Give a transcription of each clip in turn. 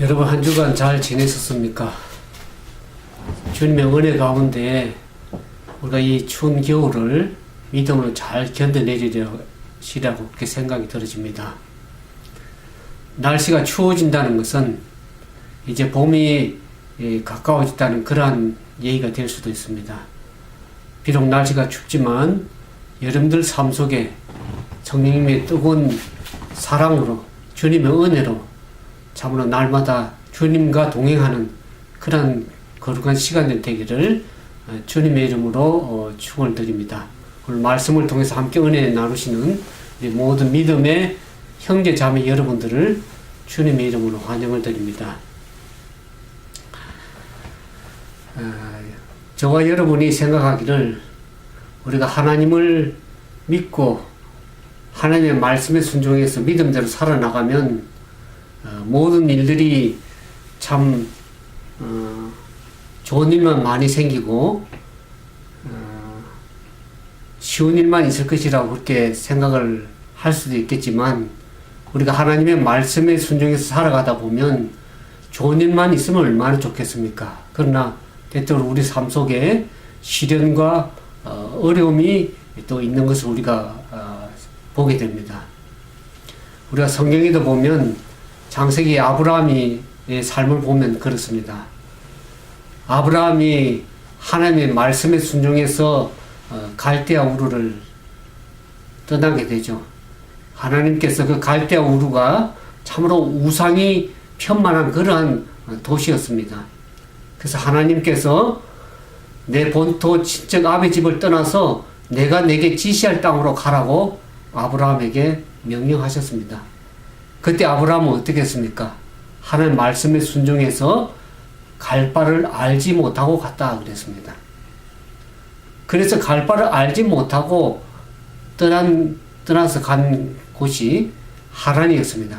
여러분 한 주간 잘 지내셨습니까? 주님의 은혜 가운데 우리가 이 추운 겨울을 믿음으로 잘 견뎌내리시라고 그렇게 생각이 들어집니다. 날씨가 추워진다는 것은 이제 봄이 가까워졌다는 그러한 얘기가 될 수도 있습니다. 비록 날씨가 춥지만 여러분들 삶 속에 성령님의 뜨거운 사랑으로 주님의 은혜로 참으로 날마다 주님과 동행하는 그런 거룩한 시간들 되기를 주님의 이름으로 축원을 드립니다. 오늘 말씀을 통해서 함께 은혜 나누시는 우리 모든 믿음의 형제 자매 여러분들을 주님의 이름으로 환영을 드립니다. 저와 여러분이 생각하기를 우리가 하나님을 믿고 하나님의 말씀에 순종해서 믿음대로 살아나가면 모든 일들이 참 좋은 일만 많이 생기고 쉬운 일만 있을 것이라고 그렇게 생각을 할 수도 있겠지만 우리가 하나님의 말씀에 순종해서 살아가다 보면 좋은 일만 있으면 얼마나 좋겠습니까? 그러나 때때로 우리 삶 속에 시련과 어려움이 또 있는 것을 우리가 보게 됩니다. 우리가 성경에도 보면 창세기 아브라함의 삶을 보면 그렇습니다. 아브라함이 하나님의 말씀에 순종해서 갈대아 우르를 떠나게 되죠. 하나님께서 그 갈대아 우르가 참으로 우상이 편만한 그러한 도시였습니다. 그래서 하나님께서 내 본토 친척 아비 집을 떠나서 내가 내게 지시할 땅으로 가라고 아브라함에게 명령하셨습니다. 그때 아브라함은 어떻게 했습니까? 하나님 말씀에 순종해서 갈 바를 알지 못하고 갔다 그랬습니다. 그래서 갈 바를 알지 못하고 떠나서 간 곳이 하란이었습니다.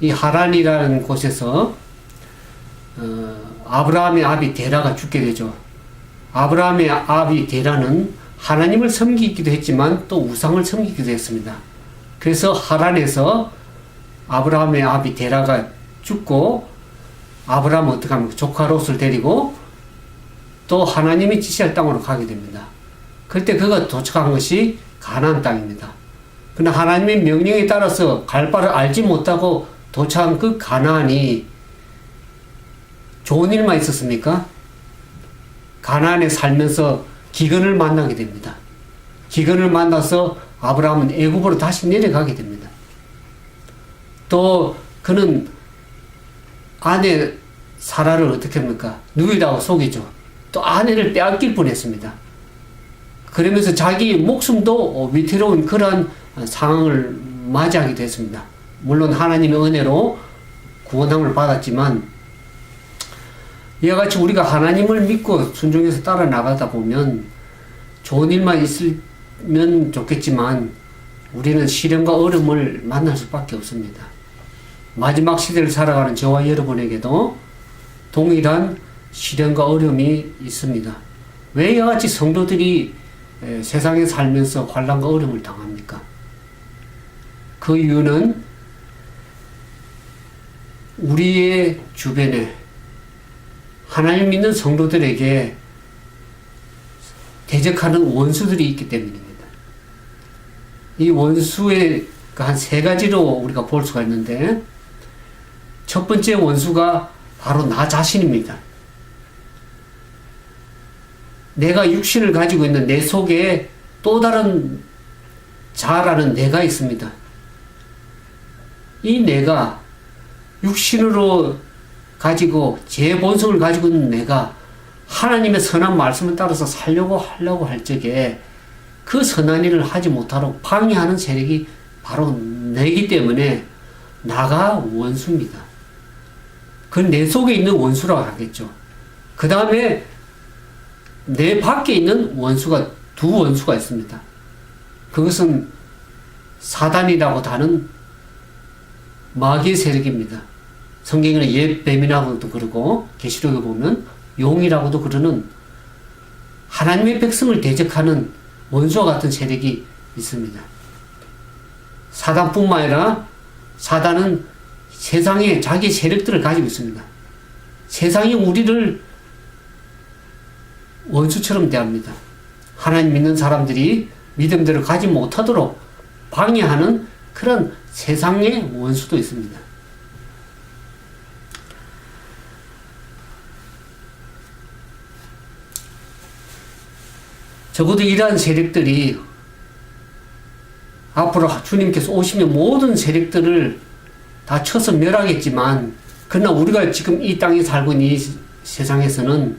이 하란이라는 곳에서 아브라함의 아비 데라가 죽게 되죠. 아브라함의 아비 데라는 하나님을 섬기기도 했지만 또 우상을 섬기기도 했습니다. 그래서 하란에서 아브라함의 아비 데라가 죽고 아브라함은 어떻게 합니까? 조카 롯을 데리고 또 하나님이 지시할 땅으로 가게 됩니다. 그때 그가 도착한 것이 가나안 땅입니다. 그러나 하나님의 명령에 따라서 갈 바를 알지 못하고 도착한 그 가나안이 좋은 일만 있었습니까? 가나안에 살면서 기근을 만나게 됩니다. 기근을 만나서 아브라함은 애굽으로 다시 내려가게 됩니다. 또 그는 아내 사라를 어떻게 합니까? 누이라고 속이죠. 또 아내를 빼앗길 뻔했습니다. 그러면서 자기 목숨도 위태로운 그러한 상황을 맞이하게 됐습니다. 물론 하나님의 은혜로 구원함을 받았지만 이와 같이 우리가 하나님을 믿고 순종해서 따라 나가다 보면 좋은 일만 있으면 좋겠지만 우리는 시련과 어려움을 만날 수밖에 없습니다. 마지막 시대를 살아가는 저와 여러분에게도 동일한 시련과 어려움이 있습니다. 왜 이와 같이 성도들이 세상에 살면서 환난과 어려움을 당합니까? 그 이유는 우리의 주변에 하나님 믿는 성도들에게 대적하는 원수들이 있기 때문입니다. 이 원수의 한 세 가지로 우리가 볼 수가 있는데 첫 번째 원수가 바로 나 자신입니다. 내가 육신을 가지고 있는 내 속에 또 다른 자라는 내가 있습니다. 이 내가 육신으로 가지고 제 본성을 가지고 있는 내가 하나님의 선한 말씀을 따라서 살려고 하려고 할 적에 그 선한 일을 하지 못하도록 방해하는 세력이 바로 내기 때문에 나가 원수입니다. 그 내 속에 있는 원수라고 하겠죠. 그 다음에 내 밖에 있는 원수가 두 원수가 있습니다. 그것은 사단이라고 하는 마귀의 세력입니다. 성경에는 옛 뱀이라고도 그러고 계시록에 보면 용이라고도 그러는 하나님의 백성을 대적하는 원수와 같은 세력이 있습니다. 사단뿐만 아니라 사단은 세상에 자기 세력들을 가지고 있습니다. 세상이 우리를 원수처럼 대합니다. 하나님 믿는 사람들이 믿음대로 가지 못하도록 방해하는 그런 세상의 원수도 있습니다. 적어도 이러한 세력들이 앞으로 주님께서 오시면 모든 세력들을 다 쳐서 멸하겠지만, 그러나 우리가 지금 이 땅에 살고 있는 이 세상에서는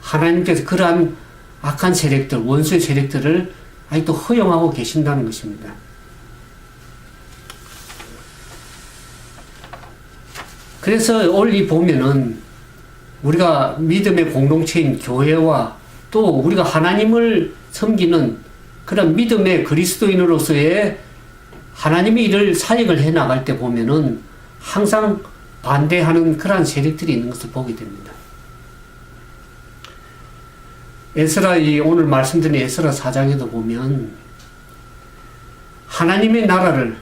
하나님께서 그러한 악한 세력들, 원수의 세력들을 아직도 허용하고 계신다는 것입니다. 그래서 오늘 보면은 우리가 믿음의 공동체인 교회와 또 우리가 하나님을 섬기는 그런 믿음의 그리스도인으로서의 하나님의 일을 사역을 해 나갈 때 보면은 항상 반대하는 그러한 세력들이 있는 것을 보게 됩니다. 오늘 말씀드린 에스라 4장에도 보면 하나님의 나라를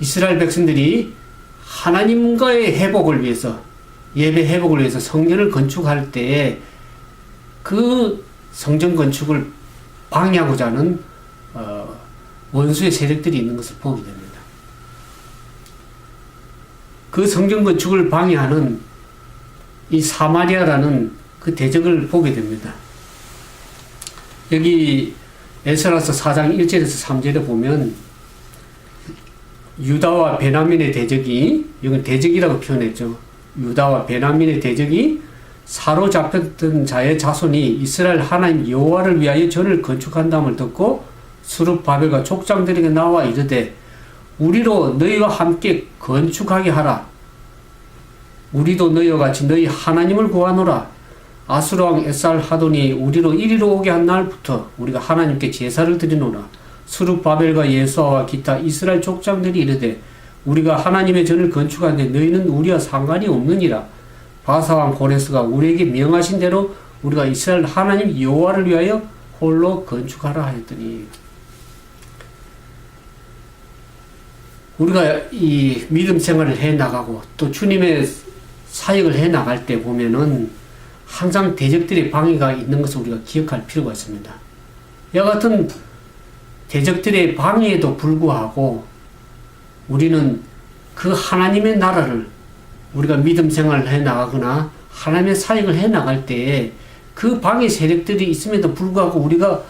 이스라엘 백성들이 하나님과의 회복을 위해서, 예배 회복을 위해서 성전을 건축할 때에 그 성전 건축을 방해하고자 하는 원수의 세력들이 있는 것을 보게 됩니다. 그 성전 건축을 방해하는 이 사마리아라는 그 대적을 보게 됩니다. 여기 에스라서 4장 1절에서 3절에 보면 유다와 베냐민의 대적이, 이건 대적이라고 표현했죠. 유다와 베냐민의 대적이 사로잡혔던 자의 자손이 이스라엘 하나님 여호와를 위하여 전을 건축한다음을 듣고 스룹바벨과 족장들에게 나와 이르되 우리로 너희와 함께 건축하게 하라. 우리도 너희와 같이 너희 하나님을 구하노라. 아수르 왕 에살하돈이 우리로 이리로 오게 한 날부터 우리가 하나님께 제사를 드리노라. 스룹바벨과 예수아와 기타 이스라엘 족장들이 이르되 우리가 하나님의 전을 건축하는데 너희는 우리와 상관이 없느니라. 바사왕 고레스가 우리에게 명하신 대로 우리가 이스라엘 하나님 여호와를 위하여 홀로 건축하라 하였더니, 우리가 이 믿음 생활을 해 나가고 또 주님의 사역을 해 나갈 때 보면은 항상 대적들의 방해가 있는 것을 우리가 기억할 필요가 있습니다. 이와 같은 대적들의 방해에도 불구하고 우리는 그 하나님의 나라를 우리가 믿음 생활을 해 나가거나 하나님의 사역을 해 나갈 때에 그 방해 세력들이 있음에도 불구하고 우리가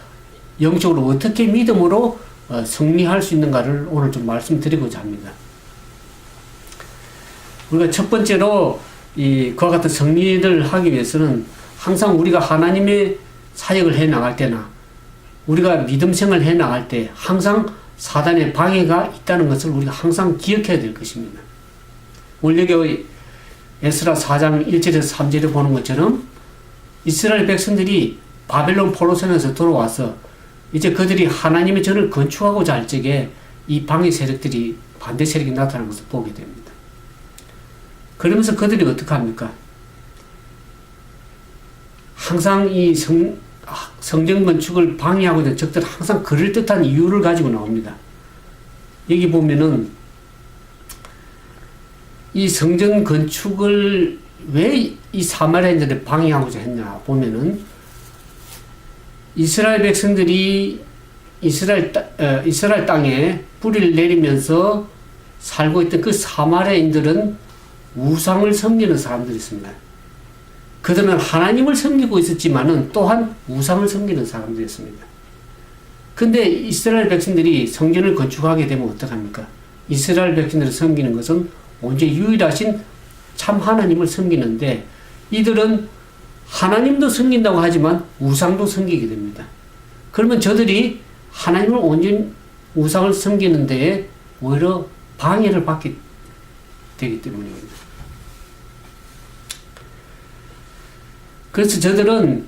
영적으로 어떻게 믿음으로 승리할 수 있는가를 오늘 좀 말씀드리고자 합니다. 우리가 첫 번째로 그와 같은 승리를 하기 위해서는 항상 우리가 하나님의 사역을 해 나갈 때나 우리가 믿음 생활을 해 나갈 때 항상 사단의 방해가 있다는 것을 우리가 항상 기억해야 될 것입니다. 오늘 여기 에스라 4장 1절에서 3절에 보는 것처럼 이스라엘 백성들이 바벨론 포로선에서 돌아와서 이제 그들이 하나님의 전을 건축하고자 할 적에 이 방해 세력들이, 반대 세력이 나타나는 것을 보게 됩니다. 그러면서 그들이 어떻게 합니까? 항상 이 성전 건축을 방해하고 있는 적들은 항상 그럴듯한 이유를 가지고 나옵니다. 여기 보면은 이 성전 건축을 왜 이 사마리아인들을 방해하고자 했냐 보면은 이스라엘 백성들이 이스라엘 땅에 뿌리를 내리면서 살고 있던 그 사마리아인들은 우상을 섬기는 사람들이었습니다. 그들은 하나님을 섬기고 있었지만은 또한 우상을 섬기는 사람들이었습니다. 근데 이스라엘 백성들이 성전을 건축하게 되면 어떡합니까? 이스라엘 백성들을 섬기는 것은 오직 유일하신 참 하나님을 섬기는데 이들은 하나님도 섬긴다고 하지만 우상도 섬기게 됩니다. 그러면 저들이 하나님을 온전히 우상을 섬기는 데에 오히려 방해를 받게 되기 때문입니다. 그래서 저들은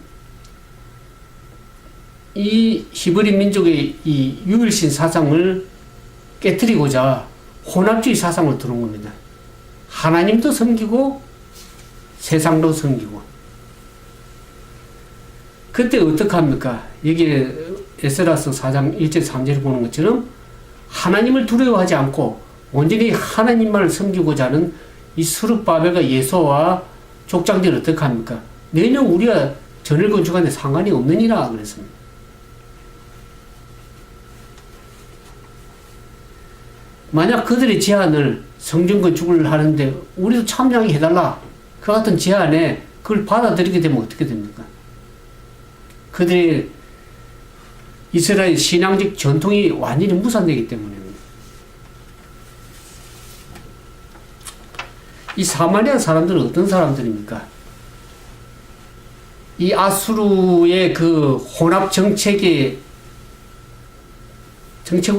이 히브리 민족의 이 유일신 사상을 깨뜨리고자 혼합주의 사상을 들어온 겁니다. 하나님도 섬기고 세상도 섬기고. 그때 어떡합니까? 여기 에스라서 4장 1절 3절을 보는 것처럼 하나님을 두려워하지 않고 온전히 하나님만을 섬기고자 하는 이 스룹바벨과 예수와 족장들은 어떻게 합니까? 내년 우리가 전을 건축하는데 상관이 없느니라 그랬습니다. 만약 그들의 제안을 성전 건축을 하는데 우리도 참여하게 해달라. 그 같은 제안에 그걸 받아들이게 되면 어떻게 됩니까? 그들의 이스라엘 신앙적 전통이 완전히 무산되기 때문입니다. 이 사마리아 사람들은 어떤 사람들입니까? 이 아수르의 그 혼합 정책으로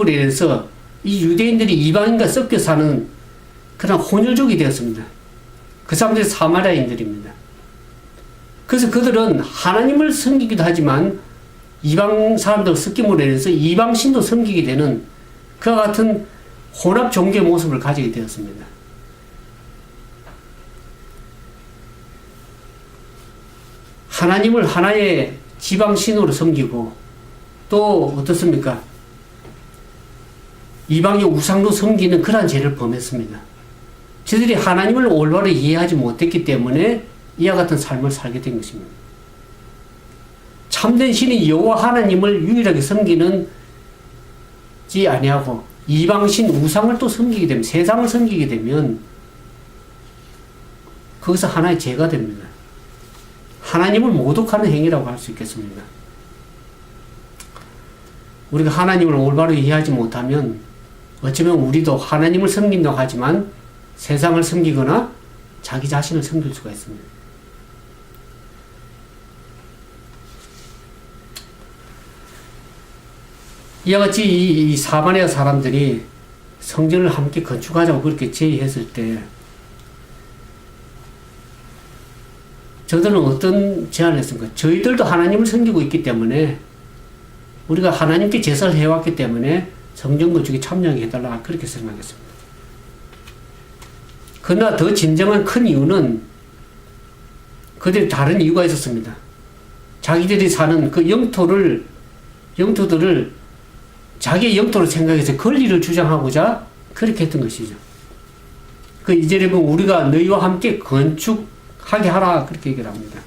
인해서 이 유대인들이 이방인과 섞여 사는 그런 혼혈족이 되었습니다. 그 사람들이 사마리아인들입니다. 그래서 그들은 하나님을 섬기기도 하지만 이방 사람들 섞임으로 인해서 이방신도 섬기게 되는 그와 같은 혼합 종교의 모습을 가지게 되었습니다. 하나님을 하나의 지방신으로 섬기고 또 어떻습니까? 이방의 우상도 섬기는 그러한 죄를 범했습니다. 저들이 하나님을 올바로 이해하지 못했기 때문에 이와 같은 삶을 살게 된 것입니다. 참된 신이 여호와 하나님을 유일하게 섬기는지 아니하고 이방신 우상을 또 섬기게 되면, 세상을 섬기게 되면 거기서 하나의 죄가 됩니다. 하나님을 모독하는 행위라고 할 수 있겠습니다. 우리가 하나님을 올바로 이해하지 못하면 어쩌면 우리도 하나님을 섬긴다고 하지만 세상을 섬기거나 자기 자신을 섬길 수가 있습니다. 이와 같이 이 사마리아 사람들이 성전을 함께 건축하자고 그렇게 제의했을 때 저들은 어떤 제안을 했습니까? 저희들도 하나님을 섬기고 있기 때문에 우리가 하나님께 제사를 해왔기 때문에 성전 건축에 참여하게 해달라 그렇게 생각했습니다. 그러나 더 진정한 큰 이유는 그들이 다른 이유가 있었습니다. 자기들이 사는 그 영토들을 자기의 영토로 생각해서 권리를 주장하고자 그렇게 했던 것이죠. 그 2절에 보면 우리가 너희와 함께 건축하게 하라 그렇게 얘기를 합니다.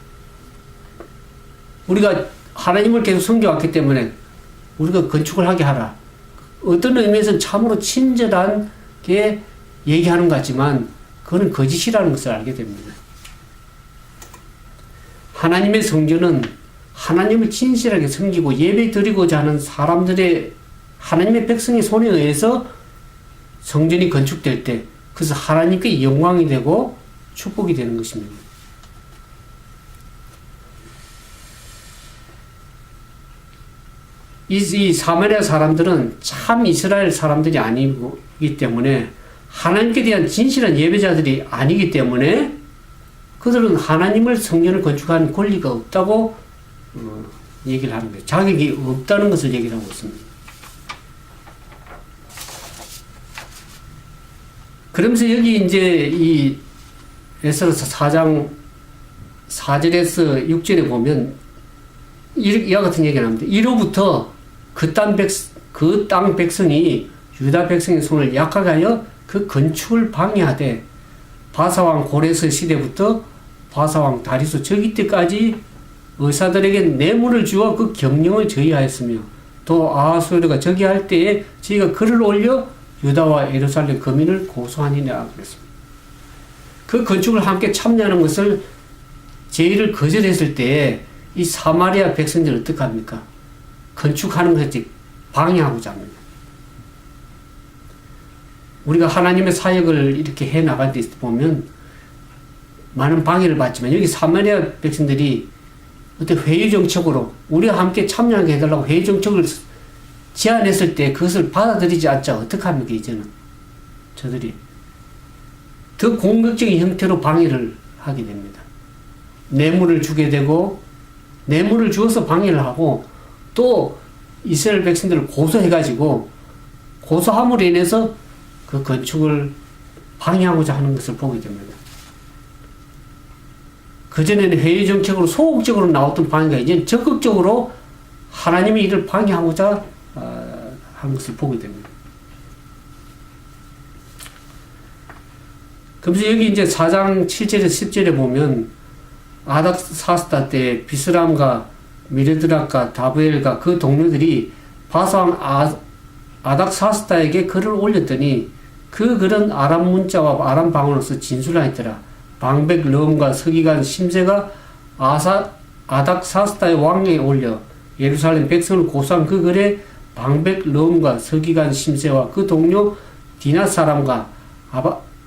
우리가 하나님을 계속 섬겨왔기 때문에 우리가 건축을 하게 하라. 어떤 의미에서는 참으로 친절하게 얘기하는 것 같지만 그거는 거짓이라는 것을 알게 됩니다. 하나님의 성전은 하나님을 진실하게 섬기고 예배 드리고자 하는 사람들의 하나님의 백성의 손에 의해서 성전이 건축될 때 그래서 하나님께 영광이 되고 축복이 되는 것입니다. 이 사마리아 사람들은 참 이스라엘 사람들이 아니기 때문에 하나님께 대한 진실한 예배자들이 아니기 때문에 그들은 하나님을 성전을 건축하는 권리가 없다고 얘기를 하는 거예요. 자격이 없다는 것을 얘기를 하고 있습니다. 그러면서 여기 이제 이 에스더서 4장 4절에서 6절에 보면 이와 같은 얘기를 합니다. 이로부터 그 땅 백성이 유다 백성의 손을 약하게 하여 그 건축을 방해하되 바사왕 고레스 시대부터 바사왕 다리수 저기 때까지 의사들에게 뇌물을 주어 그 경영을 저희하였으며 또 아하수에르가 저기할 때에 저희가 글을 올려 유다와 예루살렘 거민을 고소하니라 그랬습니다. 그 건축을 함께 참여하는 것을 제의를 거절했을 때에 이 사마리아 백성들은 어떻게 합니까? 건축하는 것을 방해하고자 합니다. 우리가 하나님의 사역을 이렇게 해 나갈 때 보면 많은 방해를 받지만 여기 사마리아 백성들이 어떤 회의 정책으로 우리가 함께 참여하게 해달라고 회의 정책을 제안했을 때 그것을 받아들이지 않자 어떻게 합니까? 이제는 저들이 더 공격적인 형태로 방해를 하게 됩니다. 뇌물을 주게 되고 뇌물을 주어서 방해를 하고 또 이스라엘 백성들을 고소해가지고 고소함으로 인해서 그 건축을 방해하고자 하는 것을 보게 됩니다. 그전에는 회의 정책으로 소극적으로 나왔던 방해가 이제 적극적으로 하나님의 일을 방해하고자 하는 것을 보게 됩니다. 그래서 여기 이제 4장 7절에 10절에 보면 아닥사스다 때 비스람과 미르드락과 다브엘과 그 동료들이 바사왕 아닥사스다에게 글을 올렸더니 그 글은 아람 문자와 아람 방언으로서 진술하였더라. 방백 르음과 서기관 심세가 아닥사스다의 왕에 올려 예루살렘 백성을 고소한 그 글에 방백 르음과 서기관 심세와 그 동료 디나 사람과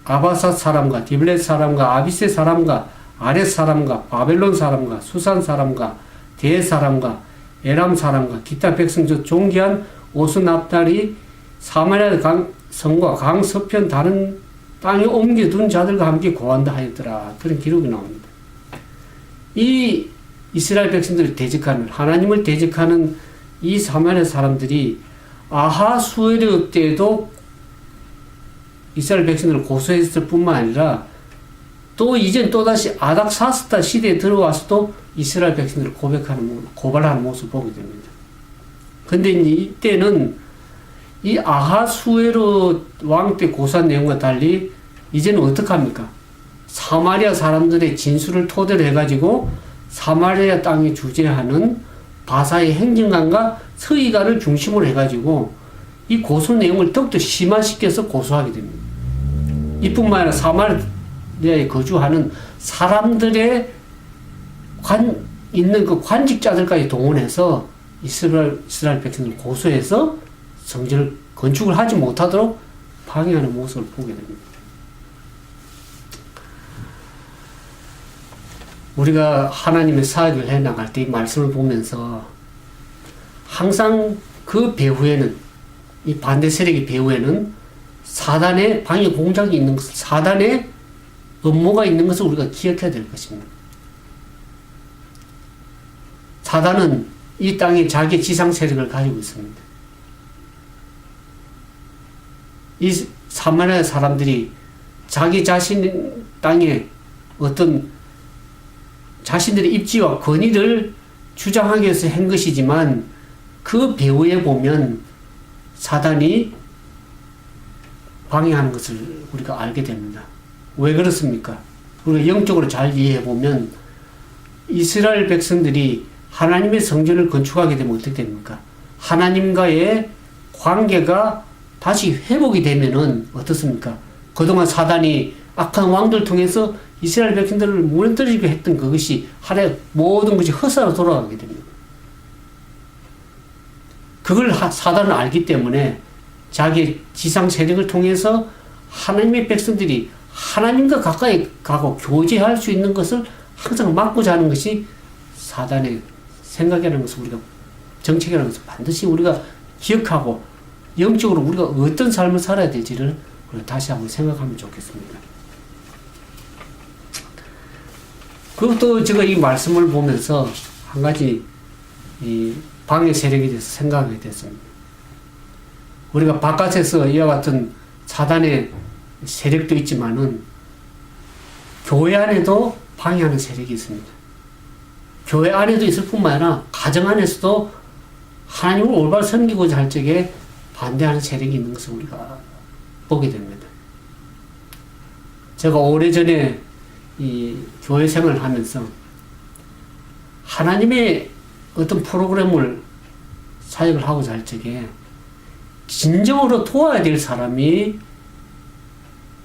아바삿 사람과 디블렛 사람과 아비세 사람과 아렛 사람과 바벨론 사람과 수산 사람과 대 사람과 에람 사람과 기타 백성 중 존귀한 오스납달이 사마리아 성과 강 서편 다른 땅에 옮겨둔 자들과 함께 고한다 하였더라. 그런 기록이 나옵니다. 이 이스라엘 백성들을 대적하는, 하나님을 대적하는 이 사마리아 사람들이 아하수에르 때도 이스라엘 백성들을 고소했을 뿐만 아니라 또 이젠 또다시 아닥사스다 시대에 들어와서도 이스라엘 백성들을 고발하는 모습을 보게 됩니다. 근데 이때는 이 아하수에르 왕 때 고소한 내용과 달리 이제는 어떡합니까? 사마리아 사람들의 진술을 토대로 해가지고 사마리아 땅에 주재하는 바사의 행정관과 서기관을 중심으로 해가지고 이 고소 내용을 더욱더 심화시켜서 고소하게 됩니다. 이뿐만 아니라 사마리아에 거주하는 사람들의 있는 그 관직자들까지 동원해서 이스라엘 백성을 고소해서 성전을 건축을 하지 못하도록 방해하는 모습을 보게 됩니다. 우리가 하나님의 사역을 해나갈 때 이 말씀을 보면서 항상 그 배후에는, 이 반대 세력의 배후에는 사단의 방해 공작이 있는 것을, 사단의 음모가 있는 것을 우리가 기억해야 될 것입니다. 사단은 이 땅에 자기 지상 세력을 가지고 있습니다. 이 사마리아 사람들이 자기 자신 땅에 어떤 자신들의 입지와 권위를 주장하기 위해서 한 것이지만 그 배후에 보면 사단이 방해하는 것을 우리가 알게 됩니다. 왜 그렇습니까? 우리가 영적으로 잘 이해해 보면 이스라엘 백성들이 하나님의 성전을 건축하게 되면 어떻게 됩니까? 하나님과의 관계가 다시 회복이 되면은 어떻습니까? 그동안 사단이 악한 왕들 통해서 이스라엘 백성들을 무너뜨리게 했던 그것이 하나의 모든 것이 헛사로 돌아가게 됩니다. 그걸 사단은 알기 때문에 자기 지상 세력을 통해서 하나님의 백성들이 하나님과 가까이 가고 교제할 수 있는 것을 항상 막고자 하는 것이 사단의 생각이라는 것을 우리가, 정책이라는 것을 반드시 우리가 기억하고 영적으로 우리가 어떤 삶을 살아야 될지를 우리가 다시 한번 생각하면 좋겠습니다. 그것도 제가 이 말씀을 보면서 한 가지 이 방해 세력에 대해서 생각하게 됐습니다. 우리가 바깥에서 이와 같은 사단의 세력도 있지만은 교회 안에도 방해하는 세력이 있습니다. 교회 안에도 있을 뿐만 아니라 가정 안에서도 하나님을 올바로 섬기고자 할 적에 반대하는 세력이 있는 것을 우리가 보게 됩니다. 제가 오래전에 이 교회 생활을 하면서 하나님의 어떤 프로그램을 사역을 하고자 할 적에 진정으로 도와야 될 사람이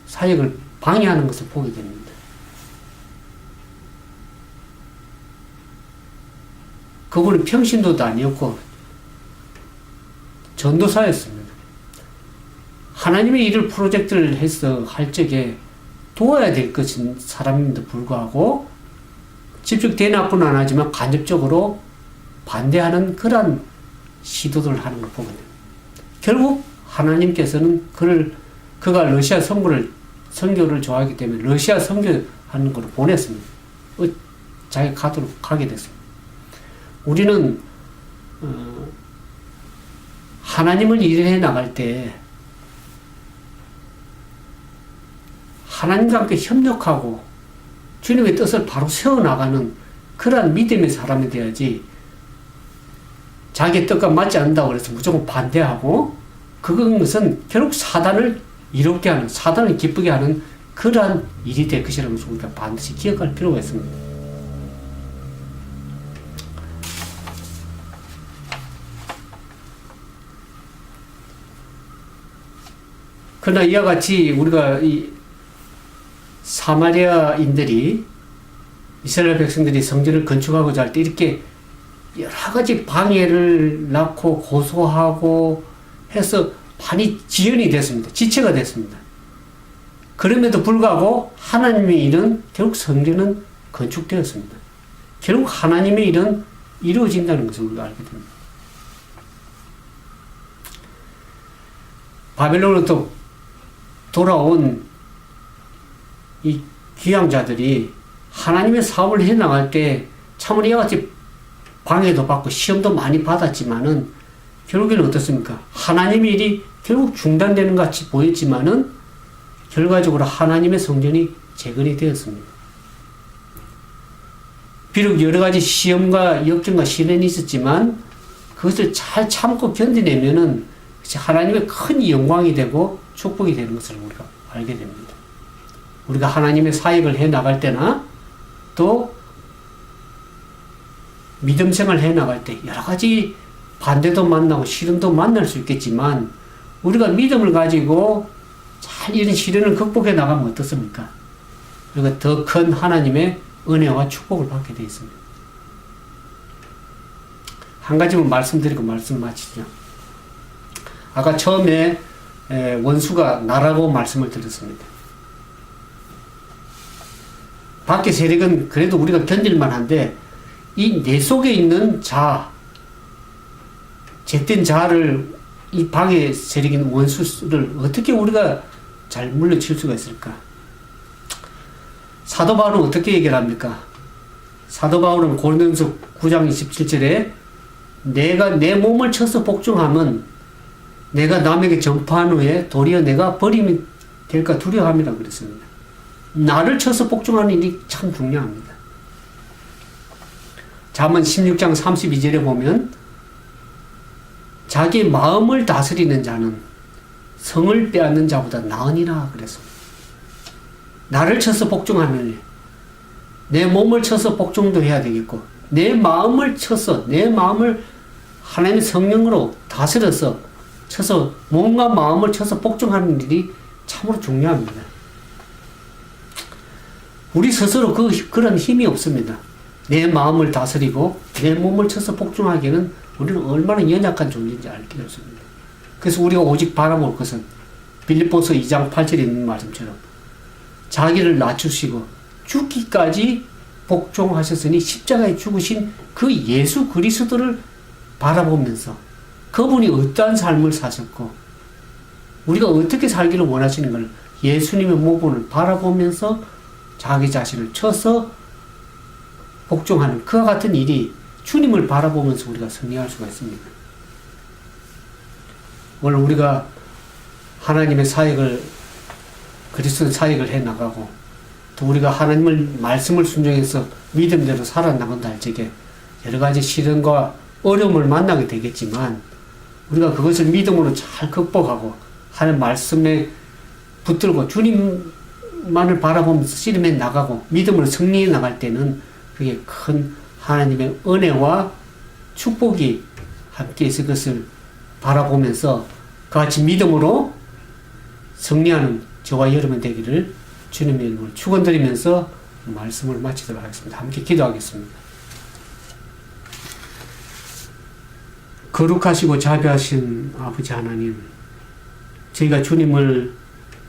사역을 방해하는 것을 보게 됩니다. 그분은 평신도도 아니었고 전도사였습니다. 하나님의 일을 프로젝트를 해서 할 적에 도와야 될 것인 사람임에도 불구하고 직접 대낮고는 안 하지만 간접적으로 반대하는 그런 시도들을 하는 걸 보게 됩니다. 결국 하나님께서는 그가 러시아 선교를 좋아하기 때문에 러시아 선교하는 걸 보냈습니다. 자기가 가게 됐습니다. 우리는 하나님을 일해 나갈 때 하나님과 함께 협력하고 주님의 뜻을 바로 세워나가는 그러한 믿음의 사람이 되어야지 자기의 뜻과 맞지 않는다고 해서 무조건 반대하고 그것은 결국 사단을 이롭게 하는, 사단을 기쁘게 하는 그러한 일이 될 것이라는 것을 우리가 반드시 기억할 필요가 있습니다. 그러나 이와 같이 우리가 이 사마리아인들이 이스라엘 백성들이 성전을 건축하고자 할 때 이렇게 여러 가지 방해를 낳고 고소하고 해서 많이 지연이 됐습니다. 지체가 됐습니다. 그럼에도 불구하고 하나님의 일은 결국 성전은 건축되었습니다. 결국 하나님의 일은 이루어진다는 것을 우리가 알게 됩니다. 바벨론으로부터 돌아온 이 귀양자들이 하나님의 사업을 해나갈 때 참으로 이와 같이 방해도 받고 시험도 많이 받았지만은 결국에는 어떻습니까? 하나님의 일이 결국 중단되는 것 같이 보였지만은 결과적으로 하나님의 성전이 재건이 되었습니다. 비록 여러 가지 시험과 역경과 시련이 있었지만 그것을 잘 참고 견디내면은 하나님의 큰 영광이 되고 축복이 되는 것을 우리가 알게 됩니다. 우리가 하나님의 사역을 해 나갈 때나 또 믿음 생활을 해 나갈 때 여러 가지 반대도 만나고 시련도 만날 수 있겠지만 우리가 믿음을 가지고 잘 이런 시련을 극복해 나가면 어떻습니까? 우리가 더 큰 하나님의 은혜와 축복을 받게 되어 있습니다. 한 가지만 말씀드리고 말씀 마치죠. 아까 처음에 원수가 나라고 말씀을 드렸습니다. 밖의 세력은 그래도 우리가 견딜만 한데 이 내 속에 있는 자아, 잿된 자아를 이 방의 세력인 원수를 어떻게 우리가 잘 물리칠 수가 있을까? 사도 바울은 어떻게 얘기를 합니까? 사도 바울은 고린도전서 9장 27절에 내가 내 몸을 쳐서 복종하면 내가 남에게 전파한 후에 도리어 내가 버림이 될까 두려워함이라 그랬습니다. 나를 쳐서 복종하는 일이 참 중요합니다. 잠언 16장 32절에 보면 자기 마음을 다스리는 자는 성을 빼앗는 자보다 나으니라 그랬습니다. 나를 쳐서 복종하는 일, 내 몸을 쳐서 복종도 해야 되겠고 내 마음을 쳐서 내 마음을 하나님의 성령으로 다스려서 쳐서 몸과 마음을 쳐서 복종하는 일이 참으로 중요합니다. 우리 스스로 그런 힘이 없습니다. 내 마음을 다스리고 내 몸을 쳐서 복종하기에는 우리는 얼마나 연약한 존재인지 알게 되었습니다. 그래서 우리가 오직 바라볼 것은 빌립보서 2장 8절에 있는 말씀처럼 자기를 낮추시고 죽기까지 복종하셨으니 십자가에 죽으신 그 예수 그리스도를 바라보면서 그분이 어떠한 삶을 사셨고 우리가 어떻게 살기를 원하시는 걸 예수님의 모본을 바라보면서 자기 자신을 쳐서 복종하는 그와 같은 일이 주님을 바라보면서 우리가 승리할 수가 있습니다. 오늘 우리가 하나님의 사역을 그리스도의 사역을 해나가고 또 우리가 하나님의 말씀을 순종해서 믿음대로 살아나간다 할 적에 여러 가지 시련과 어려움을 만나게 되겠지만 우리가 그것을 믿음으로 잘 극복하고 하나님 말씀에 붙들고 주님만을 바라보면서 씨름해 나가고 믿음으로 승리해 나갈 때는 그게 큰 하나님의 은혜와 축복이 함께 있을 것을 바라보면서 그같이 믿음으로 승리하는 저와 여러분 되기를 주님의 이름으로 축원드리면서 말씀을 마치도록 하겠습니다. 함께 기도하겠습니다. 거룩하시고 자비하신 아버지 하나님, 저희가 주님을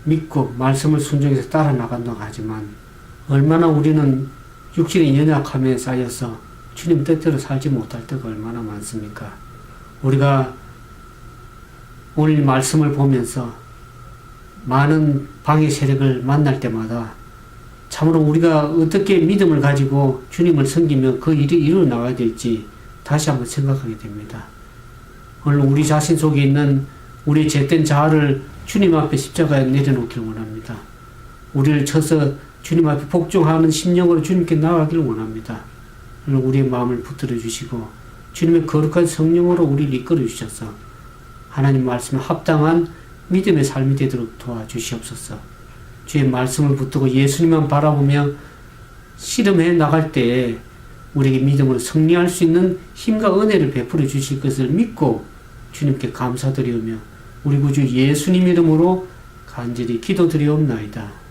믿고 말씀을 순종해서 따라 나간다고 하지만 얼마나 우리는 육신의 연약함에 쌓여서 주님 뜻대로 살지 못할 때가 얼마나 많습니까? 우리가 오늘 말씀을 보면서 많은 방해 세력을 만날 때마다 참으로 우리가 어떻게 믿음을 가지고 주님을 섬기며 그 일이 이루어 나가야 될지 다시 한번 생각하게 됩니다. 오늘 우리 자신 속에 있는 우리의 잿된 자아를 주님 앞에 십자가에 내려놓기를 원합니다. 우리를 쳐서 주님 앞에 복종하는 심령으로 주님께 나아가기를 원합니다. 오늘 우리의 마음을 붙들어 주시고 주님의 거룩한 성령으로 우리를 이끌어 주셔서 하나님 말씀에 합당한 믿음의 삶이 되도록 도와주시옵소서. 주의 말씀을 붙들고 예수님만 바라보며 씨름해 나갈 때 우리에게 믿음으로 승리할 수 있는 힘과 은혜를 베풀어 주실 것을 믿고 주님께 감사드리오며 우리 구주 예수님 이름으로 간절히 기도드리옵나이다.